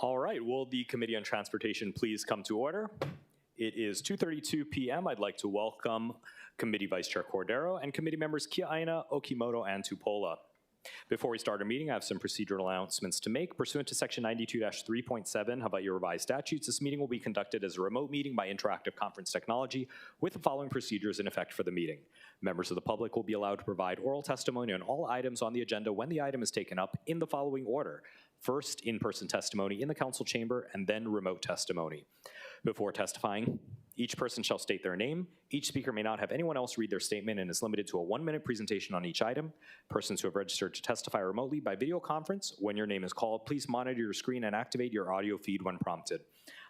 All right, will the Committee on Transportation please come to order? It is 2:32 p.m. I'd like to welcome Committee Vice Chair Cordero and committee members Kiaina, Okimoto, and Tupola. Before we start our meeting, I have some procedural announcements to make. Pursuant to Section 92-3.7 about your revised statutes, this meeting will be conducted as a remote meeting by interactive conference technology with the following procedures in effect for the meeting. Members of the public will be allowed to provide oral testimony on all items on the agenda when the item is taken up in the following order. First, in-person testimony in the council chamber, and then remote testimony. Before testifying, each person shall state their name. Each speaker may not have anyone else read their statement and is limited to a 1-minute presentation on each item. Persons who have registered to testify remotely by video conference, when your name is called, please monitor your screen and activate your audio feed when prompted.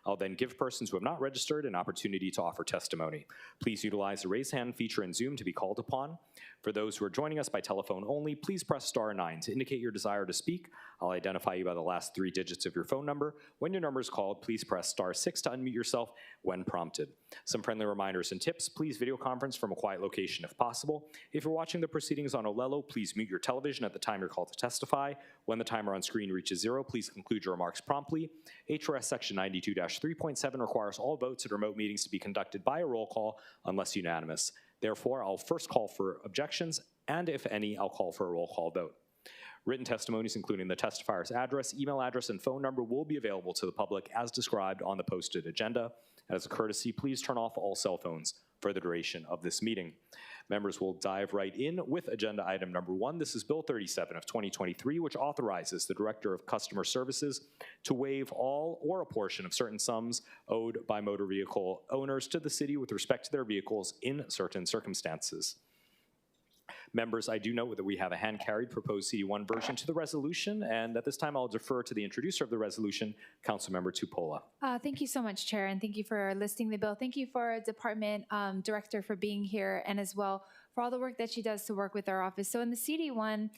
I'll then give persons who have not registered an opportunity to offer testimony. Please utilize the raise hand feature in Zoom to be called upon. For those who are joining us by telephone only, please press *9 to indicate your desire to speak. I'll identify you by the last 3 digits of your phone number. When your number is called, please press *6 to unmute yourself when prompted. Some friendly reminders and tips: please video conference from a quiet location if possible. If you're watching the proceedings on Olelo, please mute your television at the time you're called to testify. When the timer on screen reaches 0, please conclude your remarks promptly. HRS Section 92-3.7 requires all votes at remote meetings to be conducted by a roll call unless unanimous. Therefore, I'll first call for objections, and if any, I'll call for a roll call vote. Written testimonies, including the testifier's address, email address, and phone number, will be available to the public as described on the posted agenda. As a courtesy, please turn off all cell phones for the duration of this meeting. Members will dive right in with agenda item number 1. This is Bill 37 of 2023, which authorizes the Director of Customer Services to waive all or a portion of certain sums owed by motor vehicle owners to the city with respect to their vehicles in certain circumstances. Members, I do note that we have a hand-carried proposed CD1 version to the resolution, and at this time I'll defer to the introducer of the resolution, Councilmember Tupola. Thank you so much, Chair, and thank you for listing the bill. Thank you for Department Director for being here, and as well for all the work that she does to work with our office. So in the CD1,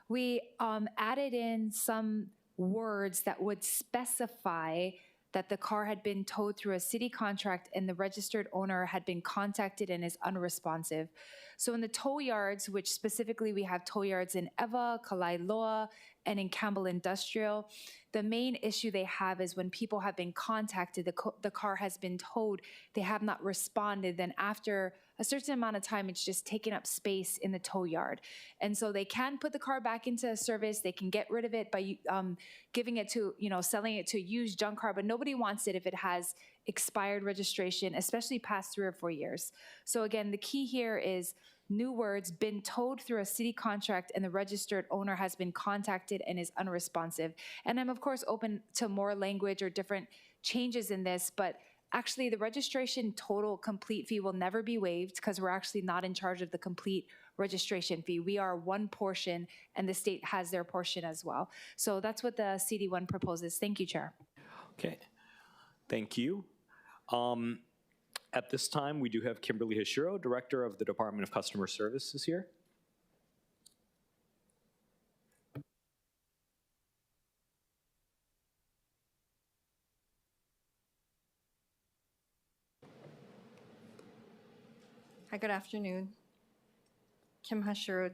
we added in some words that would specify that the car had been towed through a city contract and the registered owner had been contacted and is unresponsive. So in the tow yards, which specifically we have tow yards in Eva, Kalailoa, and in Campbell Industrial, the main issue they have is when people have been contacted, the car has been towed, they have not responded, then after a certain amount of time, it's just taking up space in the tow yard. And so they can put the car back into service, they can get rid of it by giving it to, selling it to a used junk car, but nobody wants it if it has expired registration, especially past 3 or 4 years. So again, the key here is new words: been towed through a city contract and the registered owner has been contacted and is unresponsive. And I'm of course open to more language or different changes in this, but actually the registration total complete fee will never be waived because we're actually not in charge of the complete registration fee. We are one portion and the state has their portion as well. So that's what the CD1 proposes. Thank you, Chair. Okay, thank you. At this time, we do have Kimberly Hashiro, Director of the Department of Customer Services here. Hi, good afternoon. Kim Hashiro,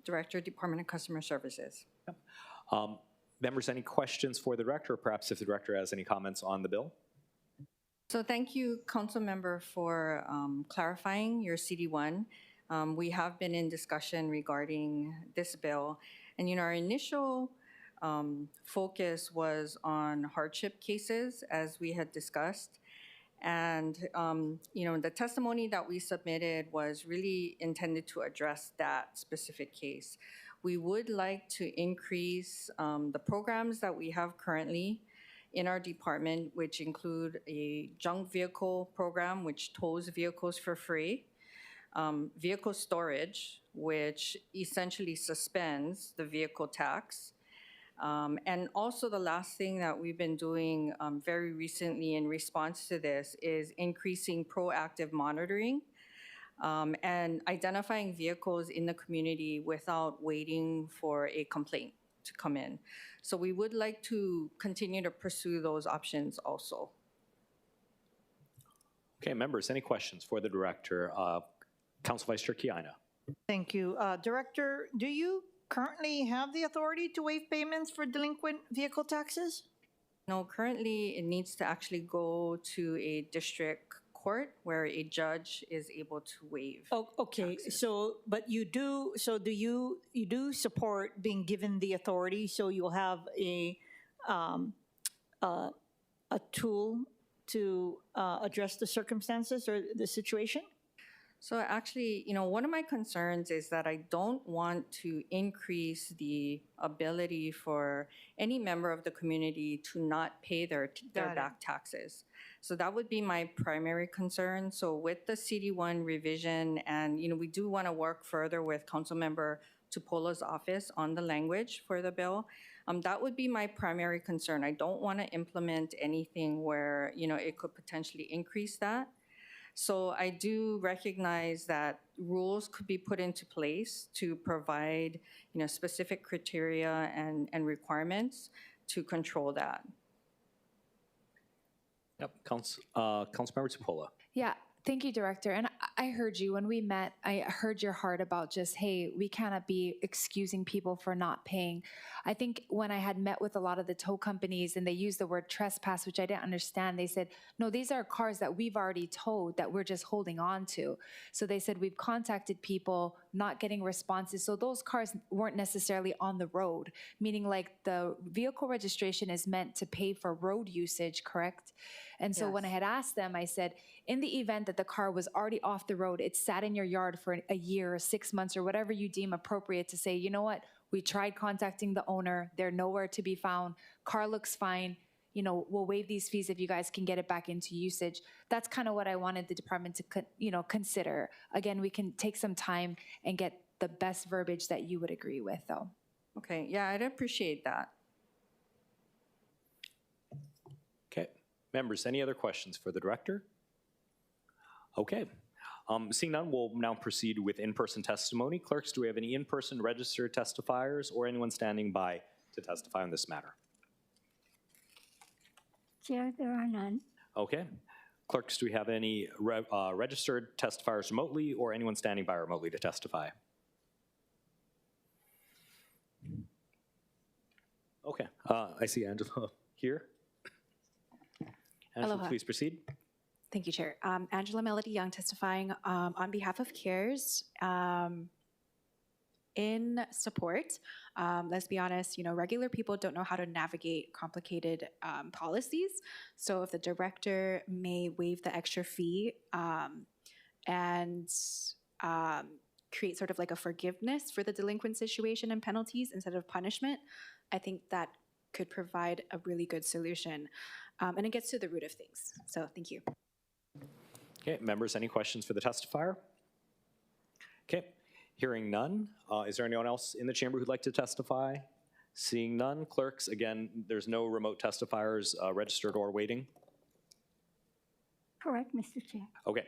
Director, Department of Customer Services. Members, any questions for the Director, or perhaps if the Director has any comments on the bill? So thank you, Council Member, for clarifying your CD1. We have been in discussion regarding this bill, and our initial focus was on hardship cases, as we had discussed. And the testimony that we submitted was really intended to address that specific case. We would like to increase the programs that we have currently in our department, which include a junk vehicle program, which tows vehicles for free, vehicle storage, which essentially suspends the vehicle tax, and also the last thing that we've been doing very recently in response to this is increasing proactive monitoring and identifying vehicles in the community without waiting for a complaint to come in. So we would like to continue to pursue those options also. Okay, members, any questions for the Director? Council Vice Chair Kiaina. Thank you. Director, do you currently have the authority to waive payments for delinquent vehicle taxes? No, currently it needs to actually go to a district court where a judge is able to waive. Oh, okay, taxes. so, but you do, so do you do support being given the authority, so you'll have um, a tool to address the circumstances or the situation? So actually, one of my concerns is that I don't want to increase the ability for any member of the community to not pay their Got it. back taxes. So that would be my primary concern. So with the CD1 revision, and we do want to work further with Councilmember Tupola's office on the language for the bill. That would be my primary concern. I don't want to implement anything where it could potentially increase that. So I do recognize that rules could be put into place to provide, specific criteria and requirements to control that. Yep, Councilmember Tupola. Yeah, thank you, Director. And I heard you when we met. I heard your heart about just, hey, we cannot be excusing people for not paying. I think when I had met with a lot of the tow companies and they used the word trespass, which I didn't understand, they said, no, these are cars that we've already towed that we're just holding on to. So they said, we've contacted people, not getting responses. So those cars weren't necessarily on the road, meaning like the vehicle registration is meant to pay for road usage, correct? And so when I Yes. had asked them, I said, in the event that the car was already off the road, it sat in your yard for a year or 6 months or whatever you deem appropriate to say, you know what, we tried contacting the owner, they're nowhere to be found, car looks fine, we'll waive these fees if you guys can get it back into usage. That's kind of what I wanted the department to consider. Again, we can take some time and get the best verbiage that you would agree with, though. Okay, yeah, I'd appreciate that. Okay, members, any other questions for the director? Okay, seeing none, we'll now proceed with in-person testimony. Clerks, do we have any in-person registered testifiers or anyone standing by to testify on this matter? Chair, there are none. Okay. Clerks, do we have any registered testifiers remotely or anyone standing by remotely to testify? Okay, I see Angela here. Angela, Aloha. please proceed. Thank you, Chair. Angela Melody Young testifying on behalf of CARES in support. Let's be honest, regular people don't know how to navigate complicated policies. So if the director may waive the extra fee and create sort of like a forgiveness for the delinquent situation and penalties instead of punishment, I think that could provide a really good solution. And it gets to the root of things. So thank you. Okay, members, any questions for the testifier? Okay, hearing none. Is there anyone else in the chamber who'd like to testify? Seeing none, clerks, again, there's no remote testifiers registered or waiting. Correct, Mr. Chair. Okay,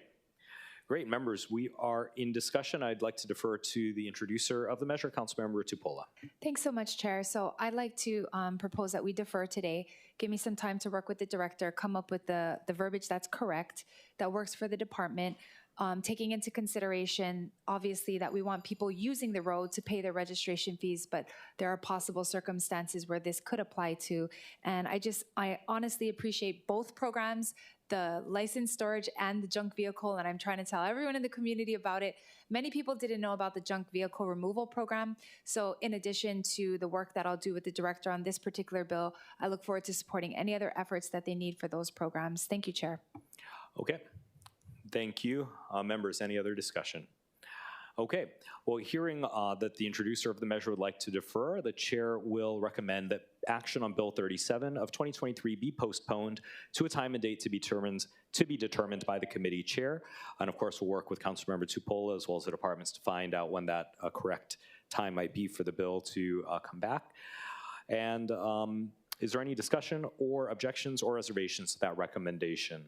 great. Members, we are in discussion. I'd like to defer to the introducer of the measure, Councilmember Tupola. Thanks so much, Chair. So I'd like to propose that we defer today. Give me some time to work with the director, come up with the verbiage that's correct, that works for the department, taking into consideration, obviously, that we want people using the road to pay their registration fees, but there are possible circumstances where this could apply to. And I honestly appreciate both programs, the license storage and the junk vehicle, and I'm trying to tell everyone in the community about it. Many people didn't know about the junk vehicle removal program. So in addition to the work that I'll do with the director on this particular bill, I look forward to supporting any other efforts that they need for those programs. Thank you, Chair. Okay, thank you. Members, any other discussion? Okay, well, hearing that the introducer of the measure would like to defer, the chair will recommend that action on Bill 37 of 2023 be postponed to a time and date to be determined by the committee chair. And of course, we'll work with Councilmember Tupola as well as the departments to find out when that correct time might be for the bill to come back. And is there any discussion or objections or reservations to that recommendation?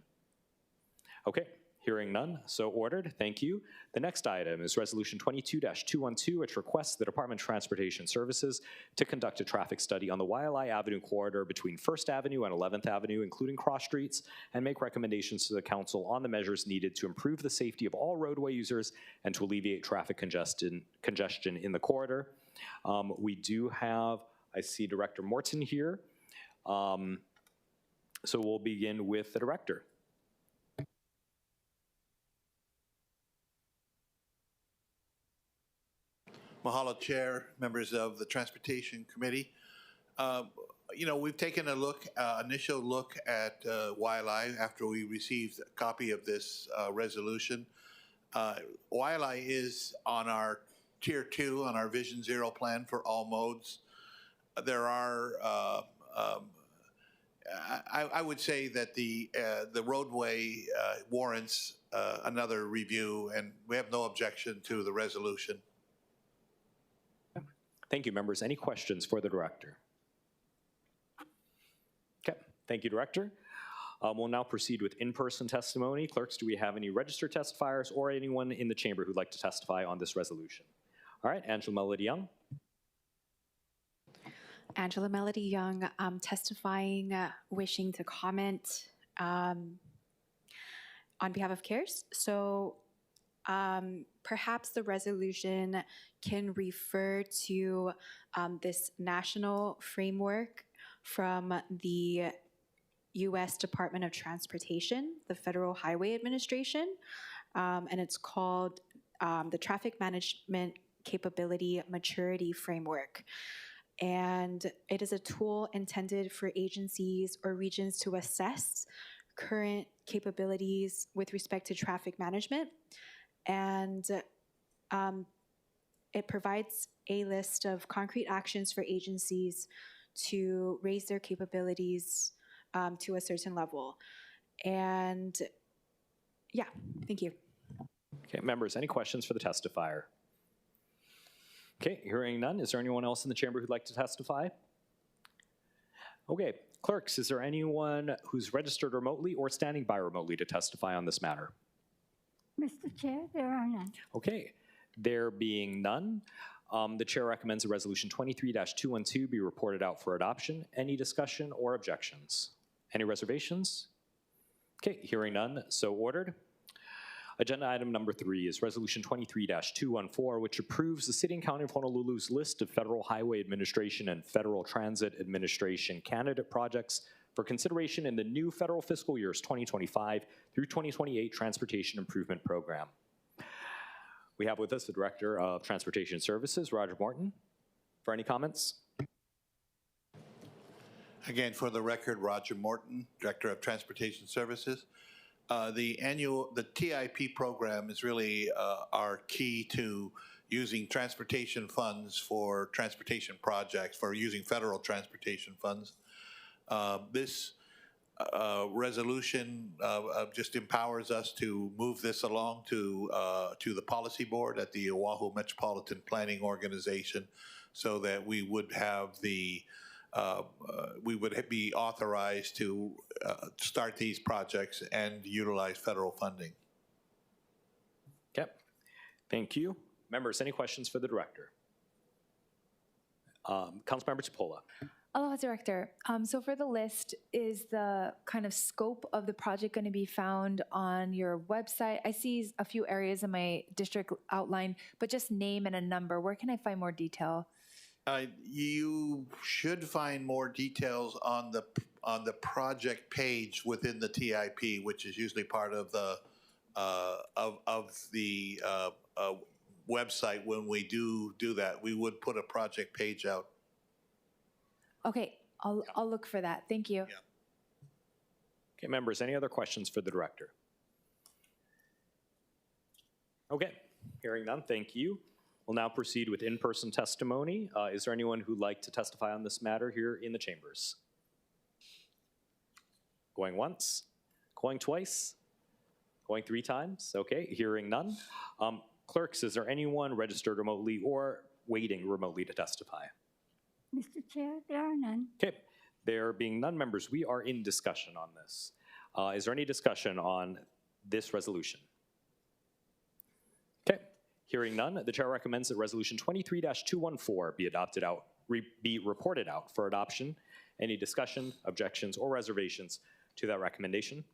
Okay. Hearing none, so ordered. Thank you. The next item is Resolution 22-212, which requests the Department of Transportation Services to conduct a traffic study on the Waialae Avenue corridor between 1st Avenue and 11th Avenue, including cross streets, and make recommendations to the Council on the measures needed to improve the safety of all roadway users and to alleviate traffic congestion in the corridor. We do have, I see Director Morton here. So we'll begin with the director. Mahalo, Chair, members of the Transportation Committee. We've taken a look, initial look at YLI after we received a copy of this resolution. YLI is on our Tier 2, on our Vision Zero plan for all modes. There are, I would say that the roadway warrants another review, and we have no objection to the resolution. Thank you, members. Any questions for the director? Okay, thank you, Director. We'll now proceed with in-person testimony. Clerks, do we have any registered testifiers or anyone in the chamber who'd like to testify on this resolution? All right, Angela Melody Young. Angela Melody Young, testifying, wishing to comment on behalf of CARES. So perhaps the resolution can refer to this national framework from the U.S. Department of Transportation, the Federal Highway Administration, and it's called the Traffic Management Capability Maturity Framework. And it is a tool intended for agencies or regions to assess current capabilities with respect to traffic management. And it provides a list of concrete actions for agencies to raise their capabilities to a certain level. And yeah, thank you. Okay, members, any questions for the testifier? Okay, hearing none, is there anyone else in the chamber who'd like to testify? Okay, clerks, is there anyone who's registered remotely or standing by remotely to testify on this matter? Mr. Chair, there are none. Okay, there being none, the chair recommends a resolution 23-212 be reported out for adoption. Any discussion or objections? Any reservations? Okay, hearing none, so ordered. Agenda item number 3 is resolution 23-214, which approves the City and County of Honolulu's list of Federal Highway Administration and Federal Transit Administration candidate projects for consideration in the new federal fiscal years 2025 through 2028 Transportation Improvement Program. We have with us the Director of Transportation Services, Roger Morton. For any comments? Again, for the record, Roger Morton, Director of Transportation Services. The TIP program is really our key to using transportation funds for transportation projects, for using federal transportation funds. This resolution just empowers us to move this along to the policy board at the Oahu Metropolitan Planning Organization, so that we would have the we would be authorized to start these projects and utilize federal funding. Okay, thank you. Members, any questions for the director? Councilmember Tupola. Aloha, Director. So for the list, is the kind of scope of the project going to be found on your website? I see a few areas in my district outlined, but just name and a number. Where can I find more detail? You should find more details on the project page within the TIP, which is usually part of the website. When we do that, we would put a project page out. Okay, I'll look for that. Thank you. Yeah. Okay, members, any other questions for the director? Okay, hearing none, thank you. We'll now proceed with in-person testimony. Is there anyone who'd like to testify on this matter here in the chambers? Going once, going twice, going 3 times? Okay, hearing none. Clerks, is there anyone registered remotely or waiting remotely to testify? Mr. Chair, there are none. Okay, there being none, members, we are in discussion on this. Is there any discussion on this resolution? Okay, hearing none, the chair recommends that resolution 23-214 be reported out for adoption. Any discussion, objections, or reservations to that recommendation?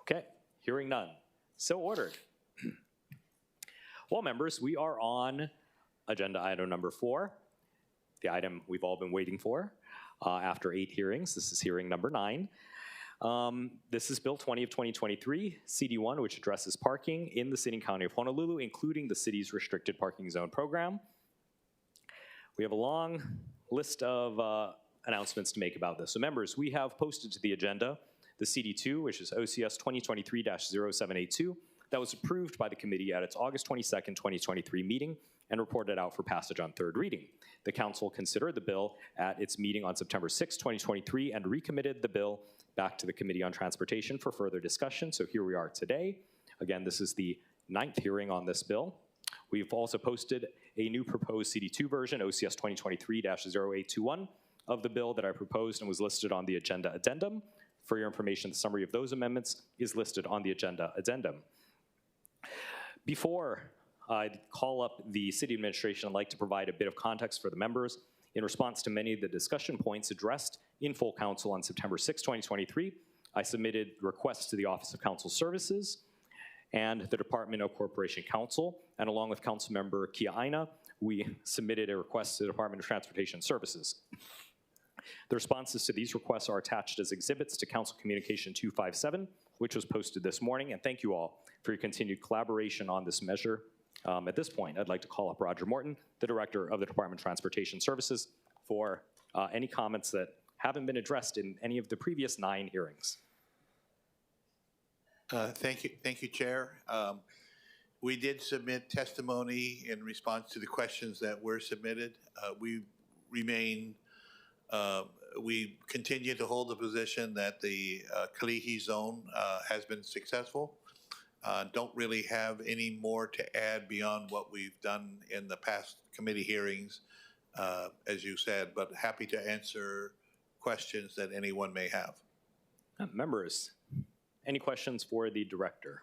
Okay, hearing none, so ordered. Well, members, we are on agenda item number 4. The item we've all been waiting for. after 8 hearings. This is hearing number 9. This is Bill 20 of 2023, CD1, which addresses parking in the city and county of Honolulu, including the city's restricted parking zone program. We have a long list of announcements to make about this. So members, we have posted to the agenda the CD2, which is OCS 2023-0782, that was approved by the committee at its August 22nd, 2023 meeting and reported out for passage on 3rd reading. The council considered the bill at its meeting on September 6, 2023 and recommitted the bill back to the Committee on Transportation for further discussion. So here we are today. Again, this is the 9th hearing on this bill. We've also posted a new proposed CD2 version, OCS 2023-0821, of the bill that I proposed and was listed on the agenda addendum. For your information, the summary of those amendments is listed on the agenda addendum. Before I call up the city administration, I'd like to provide a bit of context for the members. In response to many of the discussion points addressed in full council on September 6, 2023, I submitted requests to the Office of Council Services and the Department of Corporation Counsel, and along with Councilmember Kia Aina, we submitted a request to the Department of Transportation Services. The responses to these requests are attached as exhibits to Council Communication 257, which was posted this morning, and thank you all for your continued collaboration on this measure. At this point, I'd like to call up Roger Morton, the Director of the Department of Transportation Services, for any comments that haven't been addressed in any of the previous 9 hearings. Thank you, Chair. We did submit testimony in response to the questions that were submitted. We continue to hold the position that the Kalihi zone has been successful. Don't really have any more to add beyond what we've done in the past committee hearings, as you said, but happy to answer questions that anyone may have. Members, any questions for the director?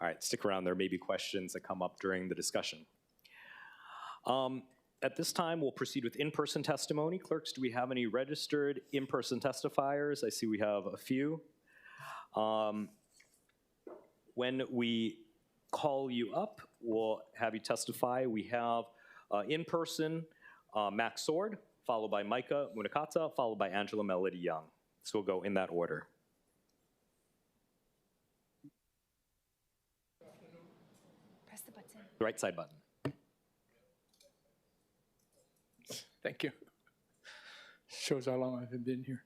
All right, stick around. There may be questions that come up during the discussion. At this time, we'll proceed with in-person testimony. Clerks, do we have any registered in-person testifiers? I see we have a few. When we call you up, we'll have you testify. We have in person Max Sword, followed by Micah Munakata, followed by Angela Melody Young. So we'll go in that order. Press the button. The right side button. Thank you. Shows how long I've been here.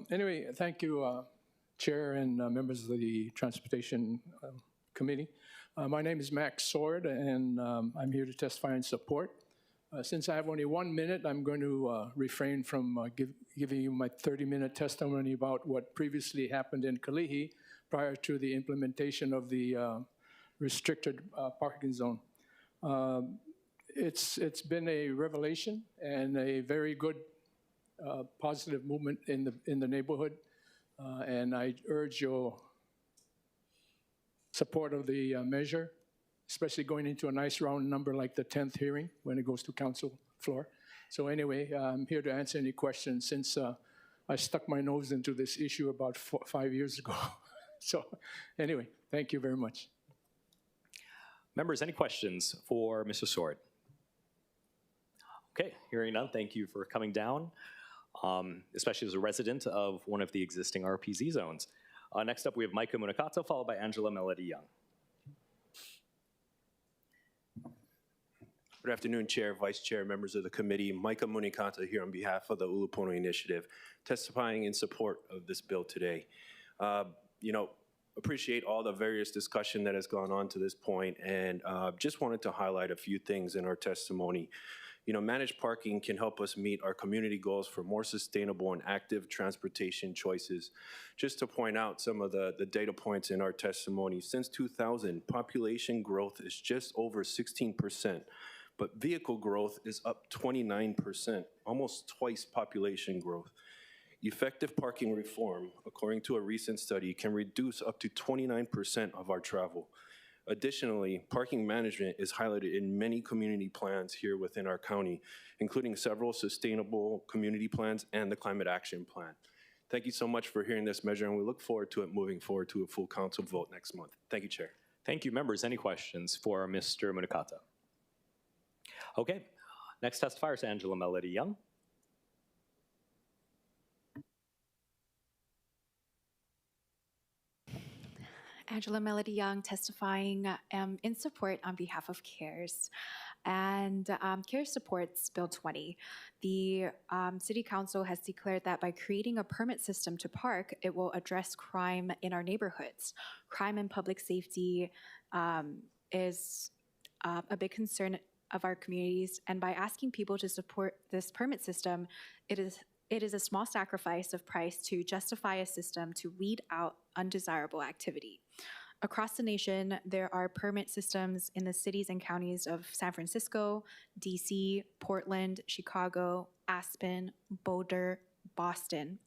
Anyway, thank you, Chair and members of the Transportation Committee. My name is Max Sword, and I'm here to testify in support. Since I have only 1 minute, I'm going to refrain from giving you my 30-minute testimony about what previously happened in Kalihi prior to the implementation of the restricted parking zone. It's been a revelation and a very good positive movement in the neighborhood, and I urge your support of the measure, especially going into a nice round number like the 10th hearing when it goes to council floor. So anyway, I'm here to answer any questions since I stuck my nose into this issue about 5 years ago. So anyway, thank you very much. Members, any questions for Mr. Sword? Okay, hearing none, thank you for coming down, especially as a resident of one of the existing RPZ zones. Next up, we have Micah Munakata, followed by Angela Melody Young. Good afternoon, Chair, Vice Chair, members of the committee. Micah Munakata here on behalf of the Ulupono Initiative, testifying in support of this bill today. Appreciate all the various discussion that has gone on to this point, and just wanted to highlight a few things in our testimony. Managed parking can help us meet our community goals for more sustainable and active transportation choices. Just to point out some of the data points in our testimony, since 2000, population growth is just over 16%, but vehicle growth is up 29%, almost twice population growth. Effective parking reform, according to a recent study, can reduce up to 29% of our travel. Additionally, parking management is highlighted in many community plans here within our county, including several sustainable community plans and the Climate Action Plan. Thank you so much for hearing this measure, and we look forward to it moving forward to a full council vote next month. Thank you, Chair. Thank you, members. Any questions for Mr. Munakata? Okay, next testifier is Angela Melody Young. Angela Melody Young testifying in support on behalf of CARES. And CARES supports Bill 20. The City Council has declared that by creating a permit system to park, it will address crime in our neighborhoods. Crime and public safety is a big concern of our communities, and by asking people to support this permit system, it is a small sacrifice of price to justify a system to weed out undesirable activity. Across the nation, there are permit systems in the cities and counties of San Francisco, DC, Portland, Chicago, Aspen, Boulder, Boston,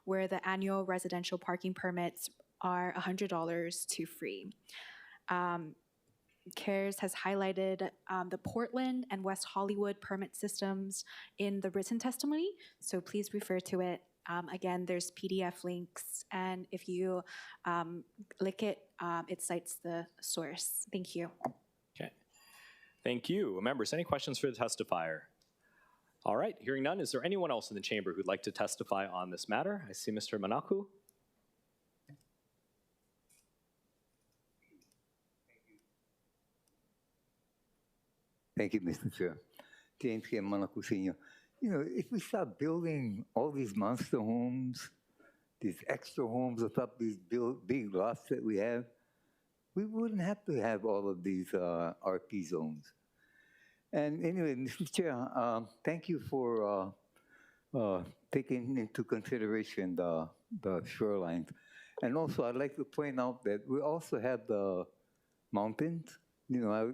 where the annual residential parking permits are $100 to free. CARES has highlighted the Portland and West Hollywood permit systems in the written testimony, so please refer to it. Again, there's PDF links, and if you click it, it cites the source. Thank you. Okay. Thank you. Members, any questions for the testifier? All right, hearing none, is there anyone else in the chamber who'd like to testify on this matter? I see Mr. Manaku. Thank you, Mr. Chair. James K. Manaku Sr. You know, if we start building all these monster homes, these extra homes on top of these big lots that we have, we wouldn't have to have all of these RP zones. And anyway, Mr. Chair, thank you for taking into consideration the shorelines. And also, I'd like to point out that we also have the mountains. You know,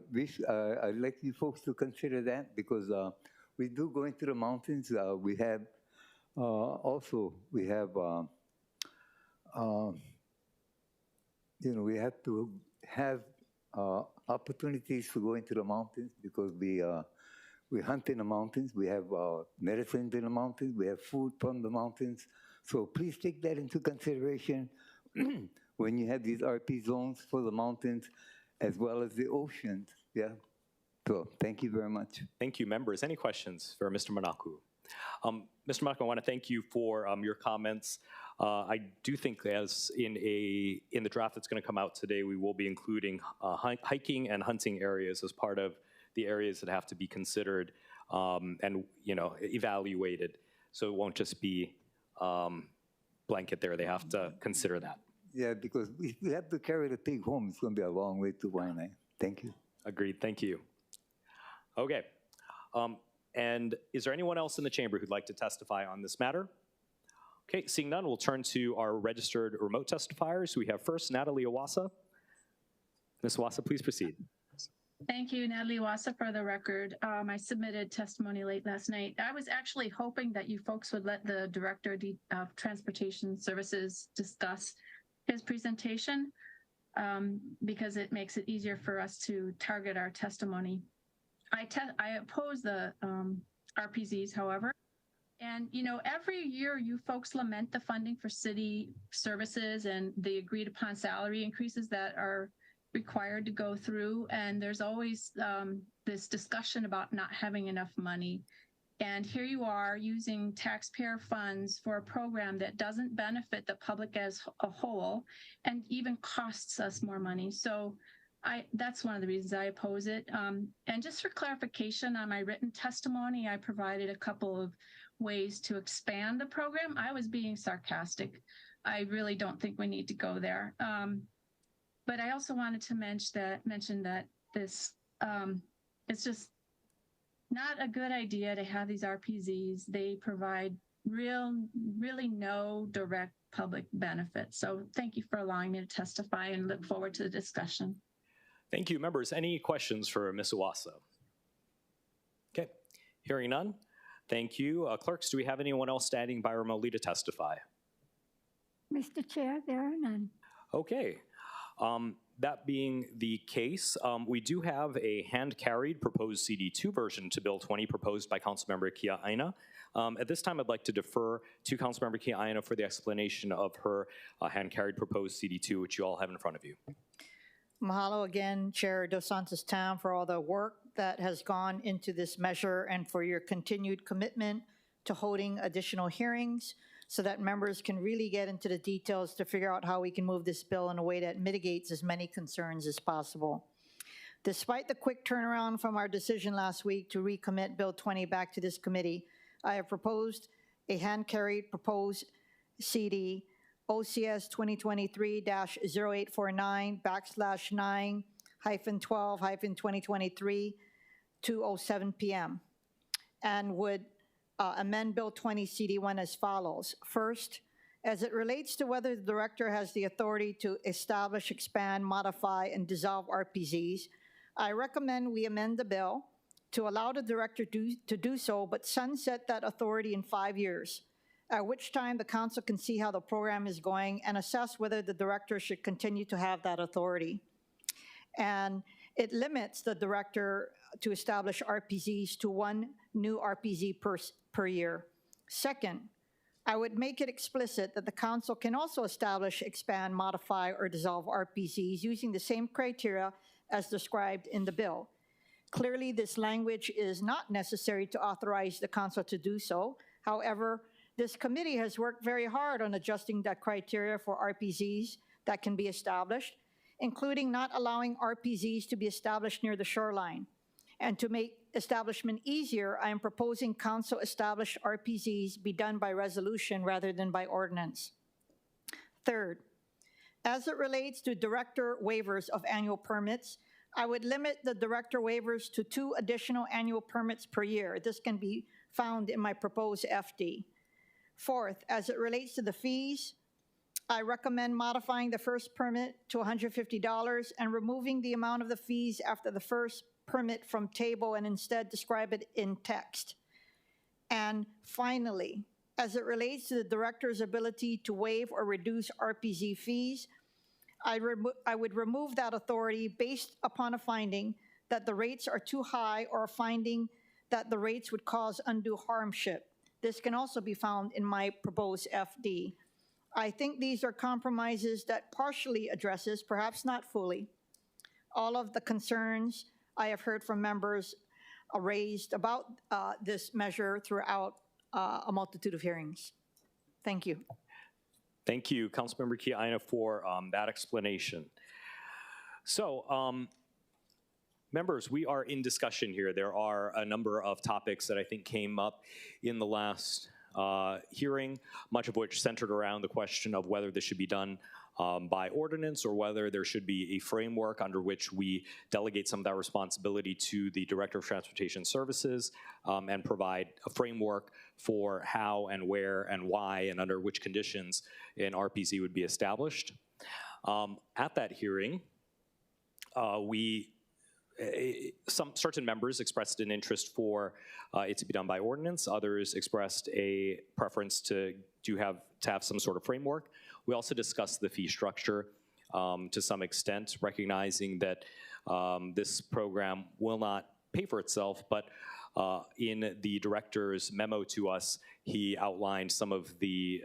I'd like you folks to consider that because we do go into the mountains. We have you know, we have to have opportunities to go into the mountains because we hunt in the mountains. We have medicines in the mountains. We have food from the mountains. So please take that into consideration when you have these RP zones for the mountains as well as the oceans. Yeah. So thank you very much. Thank you, members. Any questions for Mr. Manaku? Mr. Manaku, I want to thank you for your comments. I do think as in the draft that's going to come out today, we will be including hiking and hunting areas as part of the areas that have to be considered and evaluated. So it won't just be blanket there. They have to consider that. Yeah, because if we have to carry the pig home, it's going to be a long way to Waianae. Thank you. Agreed. Thank you. Okay. And is there anyone else in the chamber who'd like to testify on this matter? Okay, seeing none, we'll turn to our registered remote testifiers. We have first Natalie Iwasa. Ms. Iwasa, please proceed. Thank you, Natalie Iwasa, for the record. I submitted testimony late last night. I was actually hoping that you folks would let the Director of Transportation Services discuss his presentation because it makes it easier for us to target our testimony. I oppose the RPZs, however. And, you know, every year you folks lament the funding for city services and the agreed upon salary increases that are required to go through. And there's always this discussion about not having enough money. And here you are using taxpayer funds for a program that doesn't benefit the public as a whole and even costs us more money. So that's one of the reasons I oppose it. And just for clarification on my written testimony, I provided a couple of ways to expand the program. I was being sarcastic. I really don't think we need to go there. But I also wanted to mention that this it's just not a good idea to have these RPZs. They provide really no direct public benefit. So thank you for allowing me to testify and look forward to the discussion. Thank you. Members, any questions for Ms. Iwasa? Okay, hearing none. Thank you. Clerks, do we have anyone else standing by remotely to testify? Mr. Chair, there are none. Okay. That being the case, we do have a hand-carried proposed CD2 version to Bill 20 proposed by Councilmember Kia Aina. At this time, I'd like to defer to Councilmember Kia Aina for the explanation of her hand-carried proposed CD2, which you all have in front of you. Mahalo again, Chair Dos Santos Town, for all the work that has gone into this measure and for your continued commitment to holding additional hearings so that members can really get into the details to figure out how we can move this bill in a way that mitigates as many concerns as possible. Despite the quick turnaround from our decision last week to recommit Bill 20 back to this committee, I have proposed a hand-carried proposed CD OCS 2023-0849/9-12-2023 2:07 p.m. and would amend Bill 20 CD1 as follows. First, as it relates to whether the director has the authority to establish, expand, modify, and dissolve RPZs, I recommend we amend the bill to allow the director to do so, but sunset that authority in 5 years, at which time the council can see how the program is going and assess whether the director should continue to have that authority. And it limits the director to establish RPZs to 1 new RPZ per year. Second, I would make it explicit that the council can also establish, expand, modify, or dissolve RPZs using the same criteria as described in the bill. Clearly, this language is not necessary to authorize the council to do so. However, this committee has worked very hard on adjusting that criteria for RPZs that can be established, including not allowing RPZs to be established near the shoreline. And to make establishment easier, I am proposing council establish RPZs be done by resolution rather than by ordinance. Third, as it relates to director waivers of annual permits, I would limit the director waivers to 2 additional annual permits per year. This can be found in my proposed FD. Fourth, as it relates to the fees, I recommend modifying the first permit to $150 and removing the amount of the fees after the first permit from table and instead describe it in text. And finally, as it relates to the director's ability to waive or reduce RPZ fees, I would remove that authority based upon a finding that the rates are too high or a finding that the rates would cause undue hardship. This can also be found in my proposed FD. I think these are compromises that partially addresses, perhaps not fully, all of the concerns I have heard from members raised about this measure throughout a multitude of hearings. Thank you. Thank you, Councilmember Kiaina, for that explanation. So, members, we are in discussion here. There are a number of topics that I think came up in the last hearing, much of which centered around the question of whether this should be done by ordinance or whether there should be a framework under which we delegate some of that responsibility to the Director of Transportation Services and provide a framework for how and where and why and under which conditions an RPZ would be established. At that hearing, some certain members expressed an interest for it to be done by ordinance. Others expressed a preference to have some sort of framework. We also discussed the fee structure to some extent, recognizing that this program will not pay for itself, but in the director's memo to us, he outlined some of the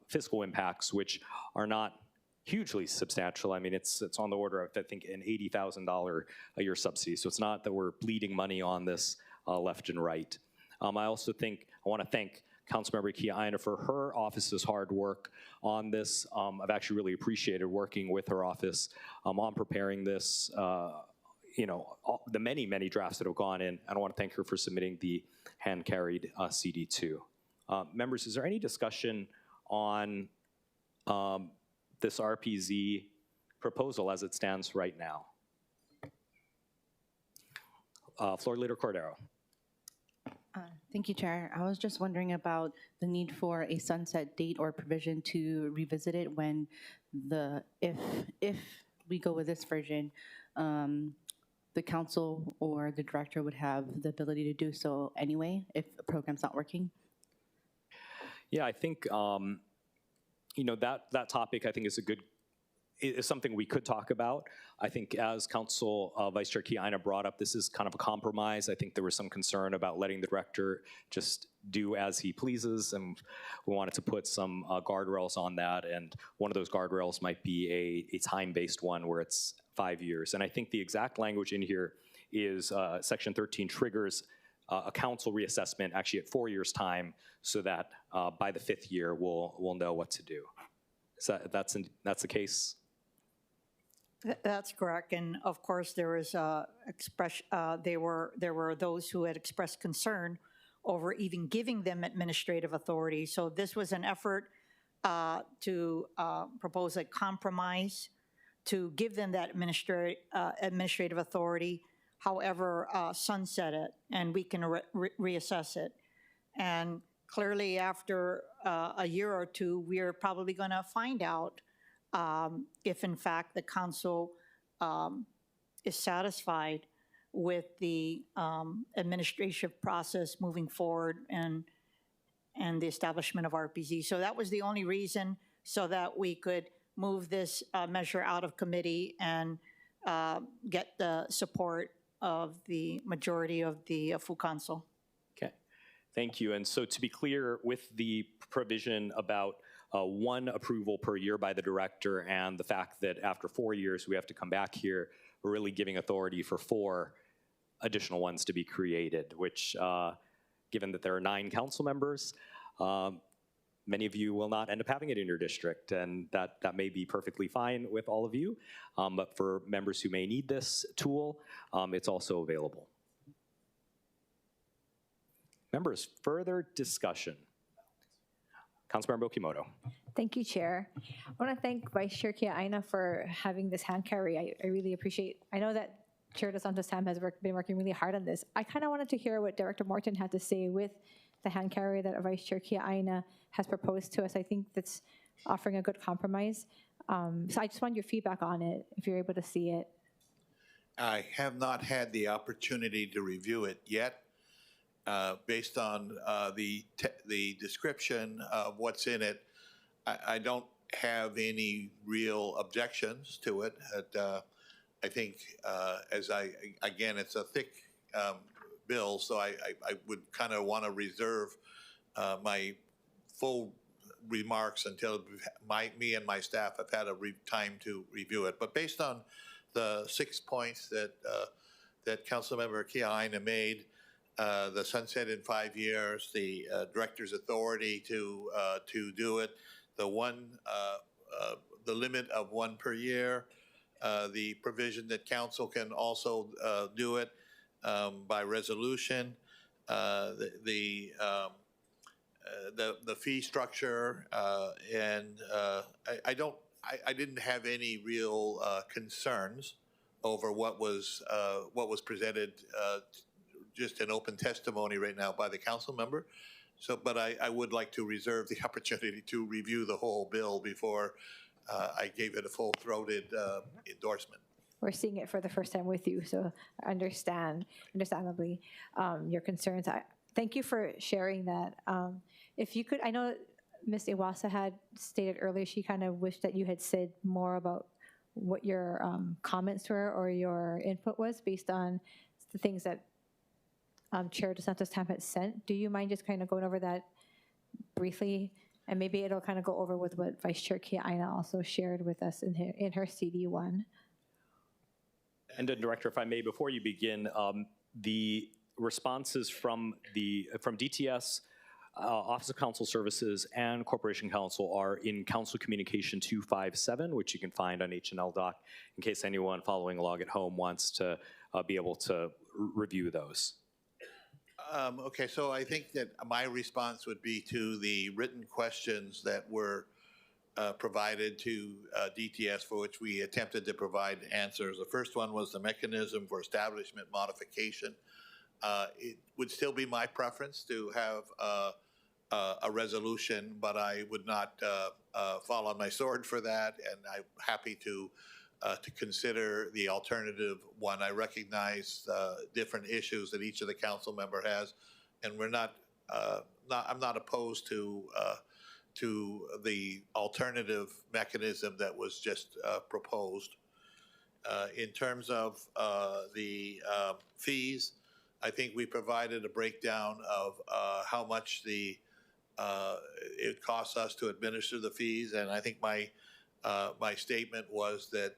fiscal impacts, which are not hugely substantial. I mean, it's on the order of, I think, an $80,000 a year subsidy. So it's not that we're bleeding money on this left and right. I also think, I want to thank Councilmember Kiaina for her office's hard work on this. I've actually really appreciated working with her office on preparing this, the many, many drafts that have gone in. And I want to thank her for submitting the hand-carried CD2. Members, is there any discussion on this RPZ proposal as it stands right now? Floor Leader Cordero. Thank you, Chair. I was just wondering about the need for a sunset date or provision to revisit it when if we go with this version, the council or the director would have the ability to do so anyway if the program's not working. Yeah, I think that topic I think is something we could talk about. I think as Council Vice Chair Kiaina brought up, this is kind of a compromise. I think there was some concern about letting the director just do as he pleases, and we wanted to put some guardrails on that, and one of those guardrails might be a time-based one where it's 5 years. And I think the exact language in here is Section 13 triggers a council reassessment actually at 4 years' time, so that by the 5th year we'll know what to do. That's the case? That's correct, and of course there was there were those who had expressed concern over even giving them administrative authority. So this was an effort to propose a compromise to give them that administrative authority, however, sunset it, and we can reassess it. And clearly, after a year or two, we're probably going to find out if, in fact, the council is satisfied with the administrative process moving forward and the establishment of RPZ. So that was the only reason, so that we could move this measure out of committee and get the support of the majority of the full council. Okay, thank you. And so to be clear, with the provision about one approval per year by the director and the fact that after 4 years we have to come back here, we're really giving authority for 4 additional ones to be created, which given that there are 9 council members, many of you will not end up having it in your district, and that may be perfectly fine with all of you. But for members who may need this tool, it's also available. Members, further discussion. Councilmember Okimoto. Thank you, Chair. I want to thank Vice Chair Kiaina for having this hand carry. I really appreciate. I know that Chair DeSantos Tam has been working really hard on this. I kind of wanted to hear what Director Morton had to say with the hand carry that Vice Chair Kiaina has proposed to us. I think that's offering a good compromise. So I just want your feedback on it, if you're able to see it. I have not had the opportunity to review it yet. Based on the description of what's in it, I don't have any real objections to it. I think, again, it's a thick bill, so I would kind of want to reserve my full remarks until me and my staff have had time to review it. But based on the 6 points that Councilmember Kiaina made, the sunset in 5 years, the director's authority to do it, the limit of 1 per year, the provision that council can also do it by resolution, the fee structure, and I didn't have any real concerns over what was presented just in open testimony right now by the council member. So, but I would like to reserve the opportunity to review the whole bill before I gave it a full-throated endorsement. We're seeing it for the first time with you, so I understandably, your concerns. Thank you for sharing that. If you could, I know Ms. Iwasa had stated earlier she kind of wished that you had said more about what your comments were or your input was based on the things that Chair DeSantos Tam had sent. Do you mind just kind of going over that briefly? And maybe it'll kind of go over with what Vice Chair Kiaina also shared with us in her CD1. And Director, if I may, before you begin, the responses from DTS, Office of Council Services, and Corporation Counsel are in Council Communication 257, which you can find on H&L Doc, in case anyone following along at home wants to be able to review those. Okay, so I think that my response would be to the written questions that were provided to DTS, for which we attempted to provide answers. The first one was the mechanism for establishment modification. It would still be my preference to have a resolution, but I would not fall on my sword for that, and I'm happy to consider the alternative one. I recognize different issues that each of the council member has, and I'm not opposed to the alternative mechanism that was just proposed. In terms of the fees, I think we provided a breakdown of how much it costs us to administer the fees, and I think my statement was that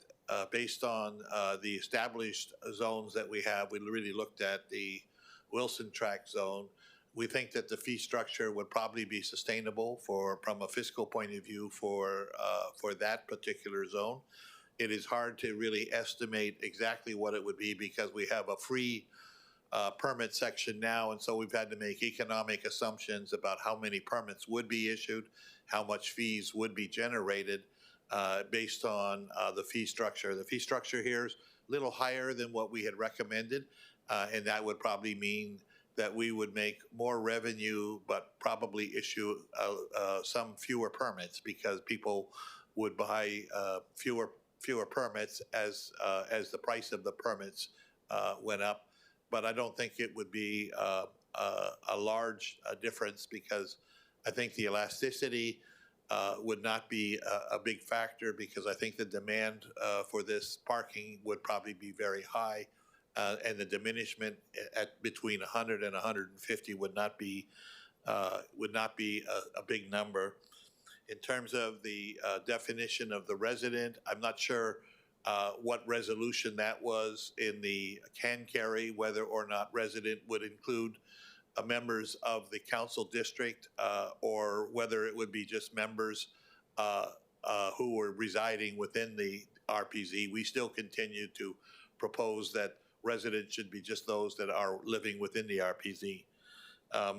based on the established zones that we have, we really looked at Wilson Tract zone. We think that the fee structure would probably be sustainable from a fiscal point of view for that particular zone. It is hard to really estimate exactly what it would be because we have a free permit section now, and so we've had to make economic assumptions about how many permits would be issued, how much fees would be generated based on the fee structure. The fee structure here is a little higher than what we had recommended, and that would probably mean that we would make more revenue, but probably issue some fewer permits because people would buy fewer permits as the price of the permits went up. But I don't think it would be a large difference because I think the elasticity would not be a big factor because I think the demand for this parking would probably be very high, and the diminishment at between 100 and 150 would not be a big number. In terms of the definition of the resident, I'm not sure what resolution that was in the can carry, whether or not resident would include members of the council district or whether it would be just members who were residing within the RPZ. We still continue to propose that residents should be just those that are living within the RPZ.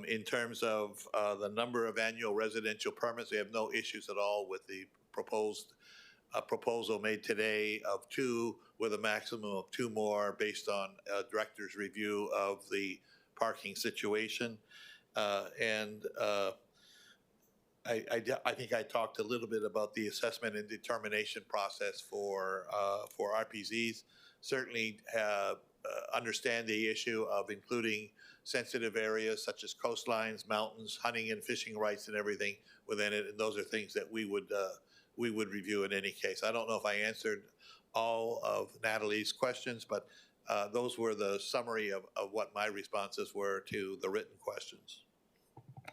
In terms of the number of annual residential permits, we have no issues at all with the proposal made today of 2 with a maximum of 2 more based on director's review of the parking situation. I think I talked a little bit about the assessment and determination process for RPZs. Certainly understand the issue of including sensitive areas such as coastlines, mountains, hunting and fishing rights and everything within it. And those are things that we would review in any case. I don't know if I answered all of Natalie's questions, but those were the summary of what my responses were to the written questions.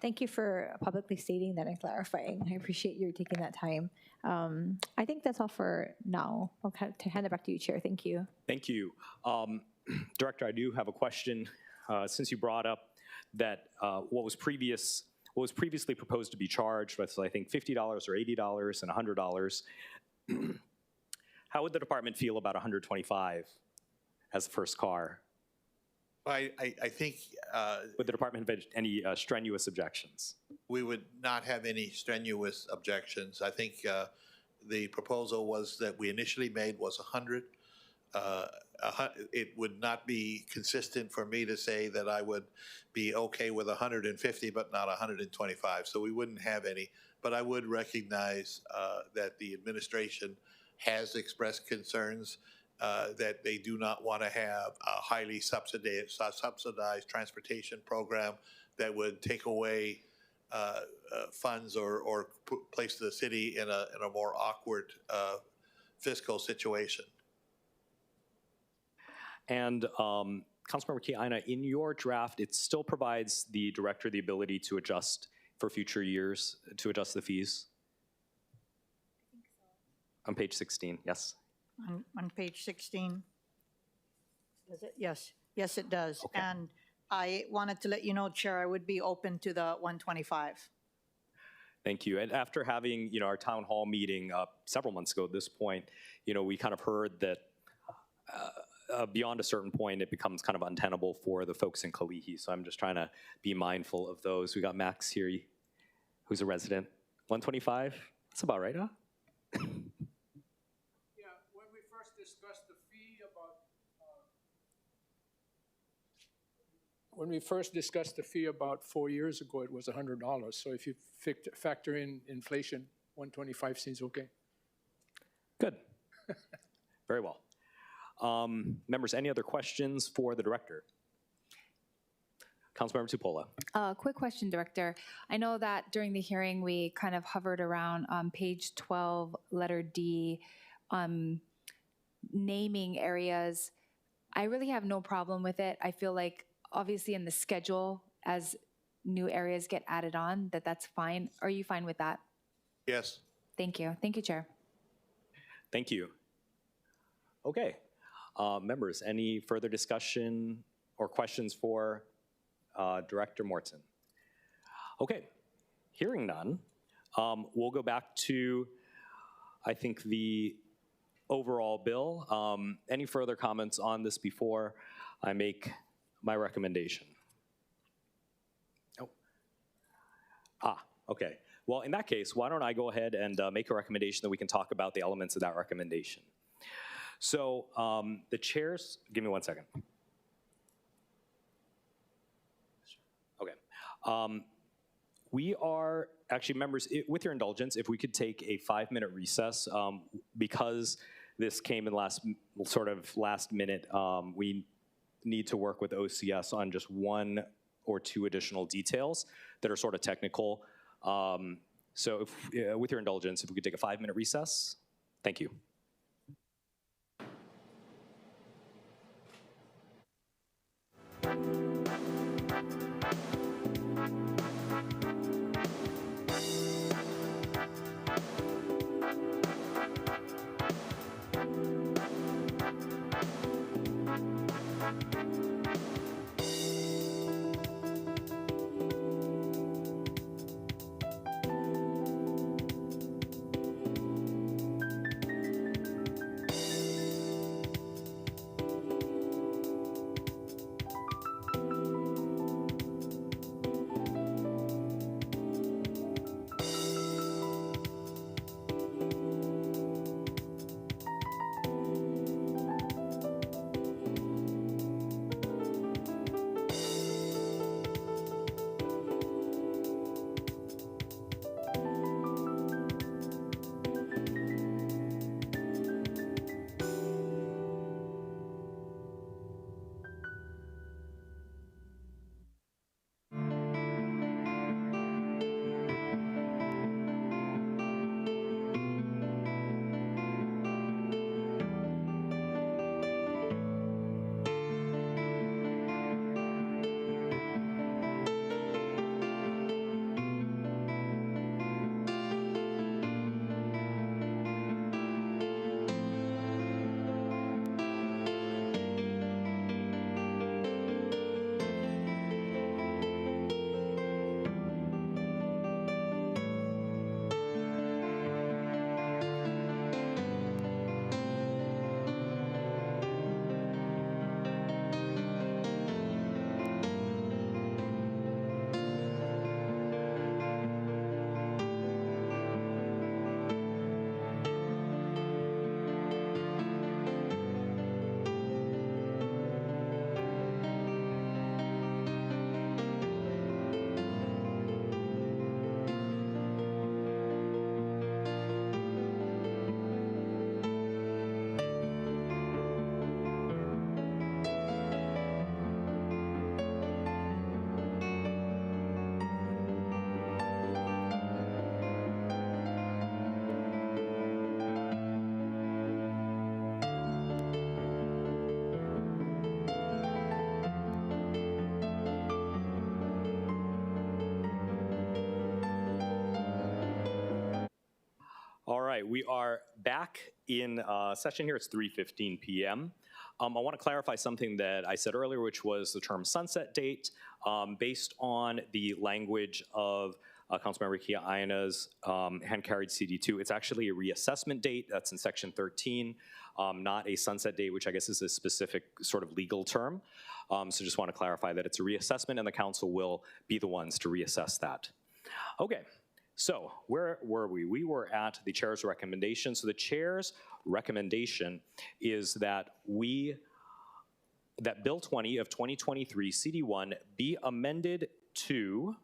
Thank you for publicly stating that and clarifying. I appreciate you taking that time. I think that's all for now. I'll to hand it back to you, Chair. Thank you. Thank you. Director, I do have a question. Since you brought up that what was previously proposed to be charged was, I think, $50 or $80 and $100, how would the department feel about $125 as the first car? I think... would the department have any strenuous objections? We would not have any strenuous objections. I think the proposal was that we initially made was 100. It would not be consistent for me to say that I would be okay with 150 but not 125, so we wouldn't have any. But I would recognize that the administration has expressed concerns that they do not want to have a highly subsidized transportation program that would take away funds or place the city in a more awkward fiscal situation. And Councilmember Kiana, in your draft, it still provides the director the ability to adjust for future years, to adjust the fees? I think so. On page 16, yes. On page 16. Does it? Yes. Yes, it does. Okay. And I wanted to let you know, Chair, I would be open to the 125. Thank you. And after having, our town hall meeting several months ago at this point, we kind of heard that beyond a certain point, it becomes kind of untenable for the folks in Kalihi. So I'm just trying to be mindful of those. We got Max here, who's a resident. 125? That's about right, huh? Yeah, when we first discussed the fee about 4 years ago, it was $100. So if you factor in inflation, 125 seems okay. Good. Very well. Members, any other questions for the director? Councilmember Tupola. Quick question, Director. I know that during the hearing, we kind of hovered around page 12, letter D, naming areas. I really have no problem with it. I feel like obviously in the schedule, as new areas get added on, that's fine. Are you fine with that? Yes. Thank you. Thank you, Chair. Thank you. Okay. Members, any further discussion or questions for Director Morton. Okay, hearing none, we'll go back to, I think, the overall bill. Any further comments on this before I make my recommendation? Oh. Okay. Well, in that case, why don't I go ahead and make a recommendation that we can talk about the elements of that recommendation. So the chairs, give me 1 second. Okay. We are, actually members, with your indulgence, if we could take a 5-minute recess, because this came in last minute, we need to work with OCS on just 1 or 2 additional details that are sort of technical. So if, with your indulgence, if we could take a 5-minute recess. Thank you. All right, we are back in session here. It's 3:15 p.m. I want to clarify something that I said earlier, which was the term sunset date. Based on the language of Councilmember Kia Aina's hand-carried CD2, it's actually a reassessment date. That's in section 13, not a sunset date, which I guess is a specific sort of legal term. So just want to clarify that it's a reassessment and the council will be the ones to reassess that. Okay. So where were we? We were at the chair's recommendation. So the chair's recommendation is that that Bill 20 of 2023 CD1 be amended to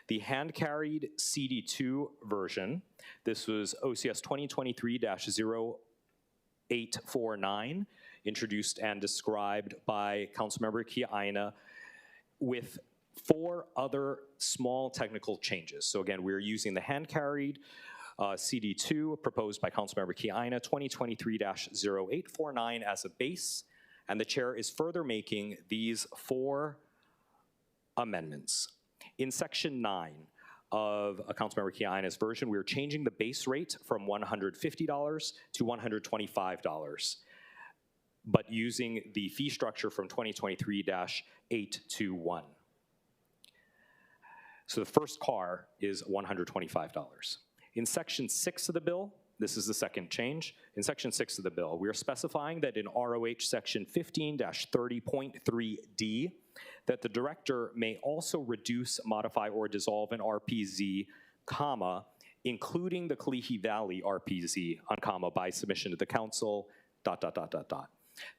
the hand-carried CD2 version. This was OCS 2023-0849, introduced and described by Councilmember Kia Aina, with 4 other small technical changes. So again, we're using the hand-carried CD2 proposed by Councilmember Kia Aina, 2023-0849 as a base, and the chair is further making these 4 amendments. In section 9 of Councilmember Kia Aina's version, we're changing the base rate from $150 to $125, but using the fee structure from 2023-821. So the first car is $125. In Section 6 of the bill, this is the second change. In Section 6 of the bill, we are specifying that in ROH Section 15-30.3D, that the director may also reduce, modify, or dissolve an RPZ, comma, including the Kalihi Valley RPZ, on comma, by submission to the council, ...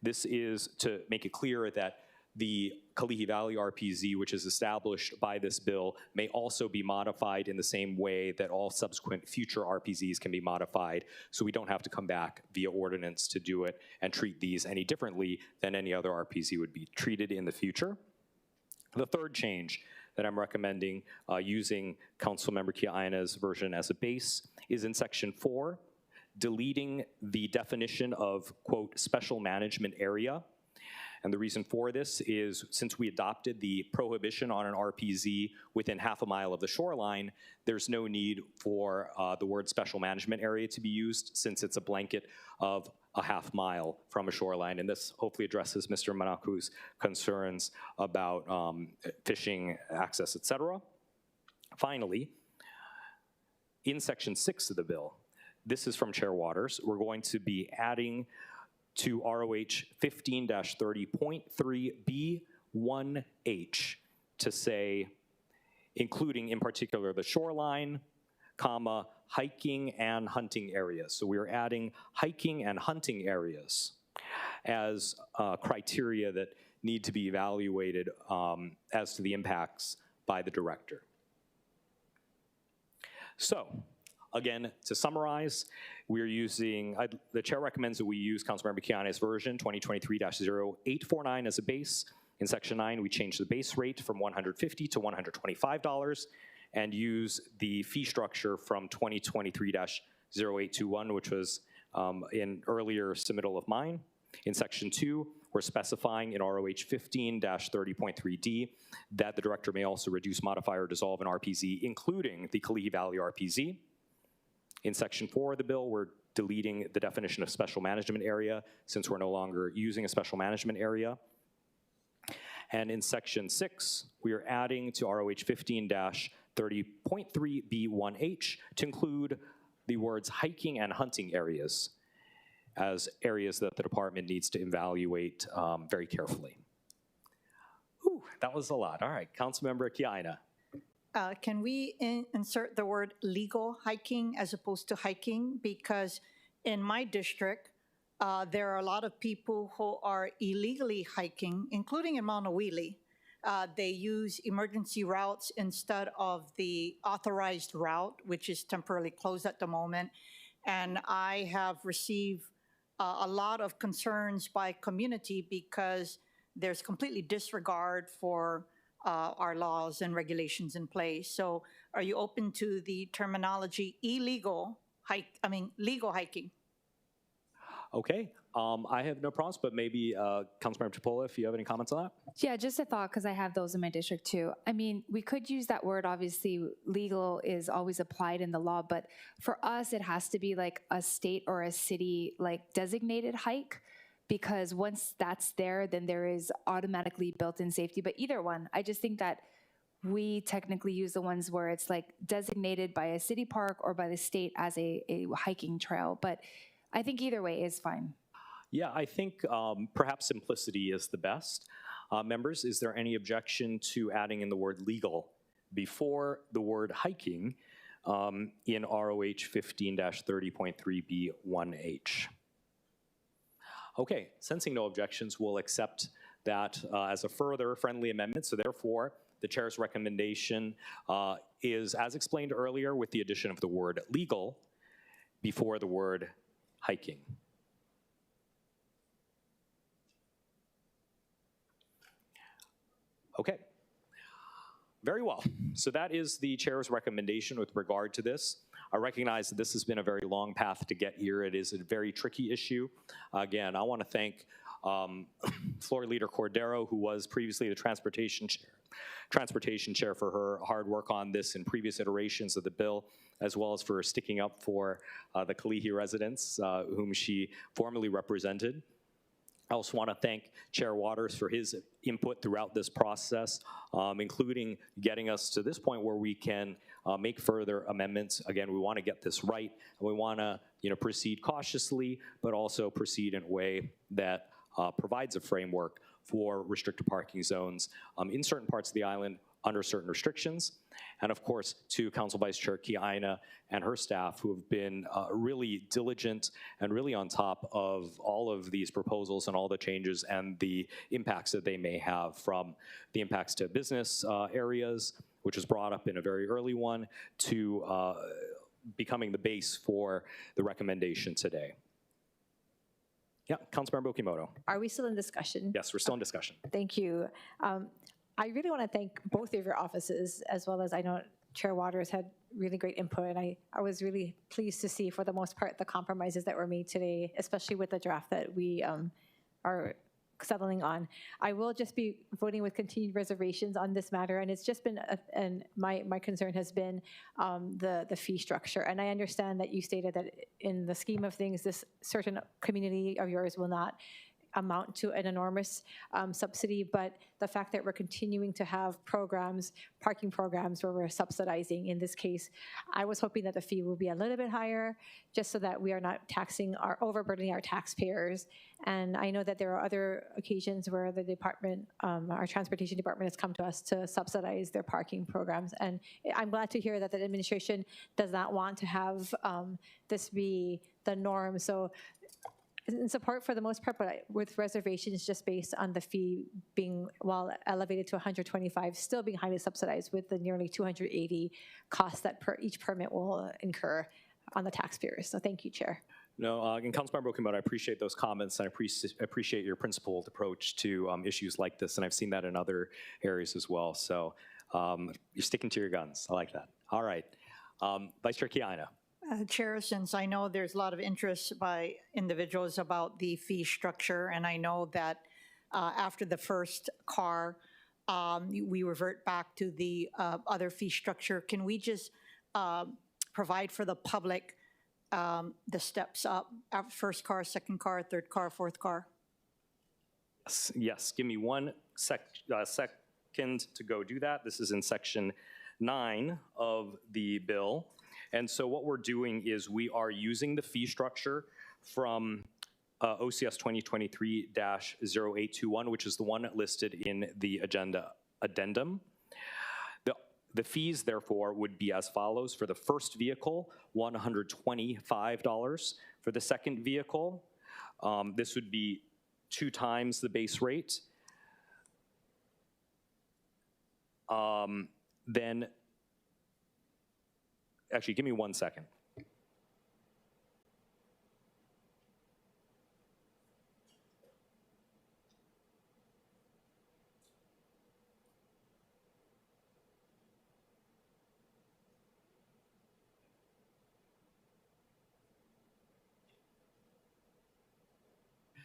This is to make it clear that the Kalihi Valley RPZ, which is established by this bill, may also be modified in the same way that all subsequent future RPZs can be modified, so we don't have to come back via ordinance to do it and treat these any differently than any other RPZ would be treated in the future. The third change that I'm recommending, using Councilmember Kia'aina's version as a base, is in Section 4, deleting the definition of, quote, special management area. And the reason for this is, since we adopted the prohibition on an RPZ within half a mile of the shoreline, there's no need for the word special management area to be used, since it's a blanket of a half mile from a shoreline. And this hopefully addresses Mr. Manaku's concerns about fishing access, et cetera. Finally, in Section 6 of the bill, this is from Chair Waters, we're going to be adding to ROH 15-30.3B1H to say, including in particular the shoreline, comma, hiking and hunting areas. So we're adding hiking and hunting areas as criteria that need to be evaluated as to the impacts by the director. So, again, to summarize, we're using, the chair recommends that we use Councilmember Kia'aina's version, 2023-0849, as a base. In Section 9, we change the base rate from $150 to $125 and use the fee structure from 2023-0821, which was an earlier submittal of mine. In Section 2, we're specifying in ROH 15-30.3D that the director may also reduce, modify, or dissolve an RPZ, including the Kalihi Valley RPZ. In Section 4 of the bill, we're deleting the definition of special management area, since we're no longer using a special management area. And in Section 6, we are adding to ROH 15-30.3B1H to include the words hiking and hunting areas as areas that the department needs to evaluate very carefully. Ooh, that was a lot. All right, Councilmember Kia'aina. Can we insert the word legal hiking as opposed to hiking? Because in my district, there are a lot of people who are illegally hiking, including in Honolulu. They use emergency routes instead of the authorized route, which is temporarily closed at the moment. And I have received a lot of concerns by community because there's completely disregard for our laws and regulations in place. So are you open to the terminology legal hiking? Okay, I have no problems, but maybe Councilmember Tupola, if you have any comments on that? Yeah, just a thought, because I have those in my district too. I mean, we could use that word, obviously, legal is always applied in the law, but for us, it has to be like a state or a city like designated hike, because once that's there, then there is automatically built-in safety. But either one, I just think that we technically use the ones where it's like designated by a city park or by the state as a hiking trail. But I think either way is fine. Yeah, I think perhaps simplicity is the best. Members, is there any objection to adding in the word legal before the word hiking in ROH 15-30.3B1H? Okay, sensing no objections, we'll accept that as a further friendly amendment. So therefore, the chair's recommendation is as explained earlier, with the addition of the word legal before the word hiking. Okay, very well. So that is the chair's recommendation with regard to this. I recognize that this has been a very long path to get here. It is a very tricky issue. Again, I want to thank Floor Leader Cordero, who was previously the transportation chair, for her hard work on this in previous iterations of the bill, as well as for sticking up for the Kalihi residents, whom she formerly represented. I also want to thank Chair Waters for his input throughout this process, including getting us to this point where we can make further amendments. Again, we want to get this right, and we want to proceed cautiously, but also proceed in a way that provides a framework for restricted parking zones in certain parts of the island under certain restrictions. And of course, to Council Vice Chair Kiaina and her staff, who have been really diligent and really on top of all of these proposals and all the changes and the impacts that they may have, from the impacts to business areas, which was brought up in a very early one, to becoming the base for the recommendation today. Yeah, Councilmember Okimoto. Are we still in discussion? Yes, we're still in discussion. Thank you. I really want to thank both of your offices, as well as I know Chair Waters had really great input, and I was really pleased to see, for the most part, the compromises that were made today, especially with the draft that we are settling on. I will just be voting with continued reservations on this matter, and it's just been, and my concern has been the fee structure. And I understand that you stated that in the scheme of things, this certain community of yours will not amount to an enormous subsidy, but the fact that we're continuing to have programs, parking programs, where we're subsidizing, in this case, I was hoping that the fee will be a little bit higher, just so that we are not taxing or overburdening our taxpayers. And I know that there are other occasions where the department, our transportation department, has come to us to subsidize their parking programs. And I'm glad to hear that the administration does not want to have this be the norm. So in support for the most part, but with reservations just based on the fee being, while elevated to 125, still being highly subsidized with the nearly 280 costs that each permit will incur on the taxpayers. So thank you, Chair. No, and Councilmember Okimoto, I appreciate those comments, and I appreciate your principled approach to issues like this, and I've seen that in other areas as well. So you're sticking to your guns. I like that. All right. Vice Chair Kiaina. Chair, since I know there's a lot of interest by individuals about the fee structure, and I know that after the first car, we revert back to the other fee structure, can we just provide for the public the steps up, first car, second car, third car, fourth car? Yes, give me one second to go do that. This is in section 9 of the bill. And so what we're doing is we are using the fee structure from OCS 2023-0821, which is the one listed in the agenda addendum. The fees, therefore, would be as follows. For the first vehicle, $125. For the second vehicle, this would be 2 times the base rate. Then, actually, give me 1 second.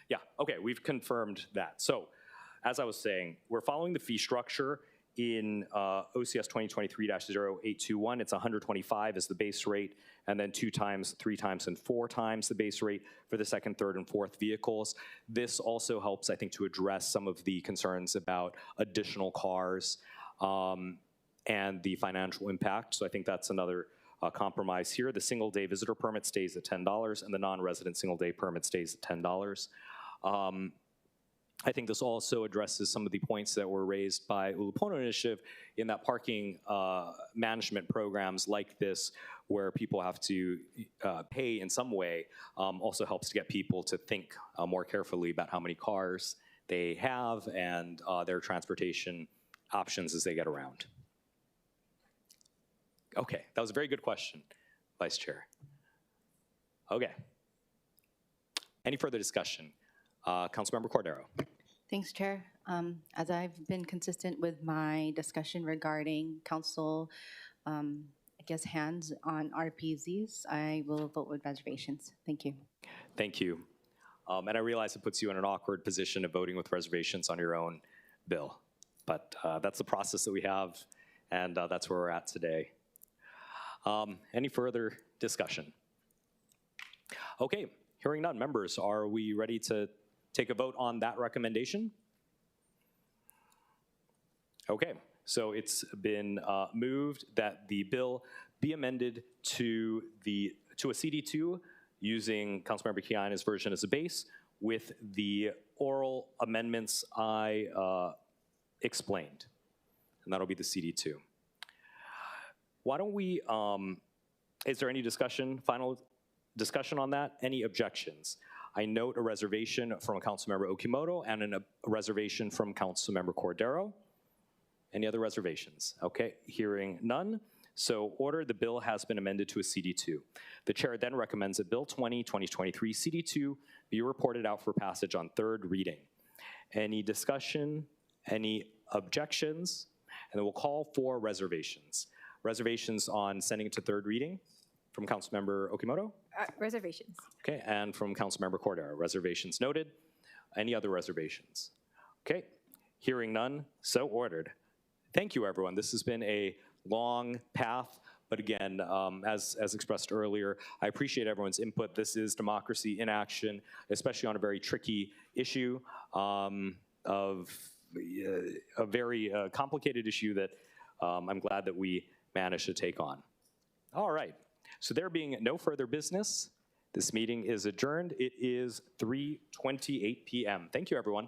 Yeah, okay, we've confirmed that. So, as I was saying, we're following the fee structure in OCS 2023-0821. It's 125 as the base rate, and then 2 times, 3 times, and 4 times the base rate for the second, third, and fourth vehicles. This also helps, I think, to address some of the concerns about additional cars and the financial impact. So I think that's another compromise here. The single-day visitor permit stays at $10, and the non-resident single-day permit stays at $10. I think this also addresses some of the points that were raised by Ulupono Initiative in that parking management programs like this, where people have to pay in some way, also helps to get people to think more carefully about how many cars they have and their transportation options as they get around. Okay, that was a very good question, Vice Chair. Okay. Any further discussion? Councilmember Cordero. Thanks, Chair. As I've been consistent with my discussion regarding council, I guess, hands on RPZs, I will vote with reservations. Thank you. Thank you. And I realize it puts you in an awkward position of voting with reservations on your own bill, but that's the process that we have, and that's where we're at today. Any further discussion? Okay, hearing none. Members, are we ready to take a vote on that recommendation? Okay, so it's been moved that the bill be amended to a CD2 using Councilmember Kiana's version as a base with the oral amendments I explained, and that'll be the CD2. Why don't we, is there any final discussion on that? Any objections? I note a reservation from Councilmember Okimoto and a reservation from Councilmember Cordero. Any other reservations? Okay, hearing none. So ordered, the bill has been amended to a CD2. The chair then recommends that Bill 20-2023 CD2 be reported out for passage on third reading. Any discussion? Any objections? And then we'll call for reservations. Reservations on sending it to third reading from Councilmember Okimoto? Reservations. Okay, and from Councilmember Cordero, reservations noted. Any other reservations? Okay, hearing none, so ordered. Thank you, everyone. This has been a long path, but again, as expressed earlier, I appreciate everyone's input. This is democracy in action, especially on a very tricky issue of a very complicated issue that I'm glad that we managed to take on. All right, so there being no further business, this meeting is adjourned. It is 3:28 p.m. Thank you, everyone.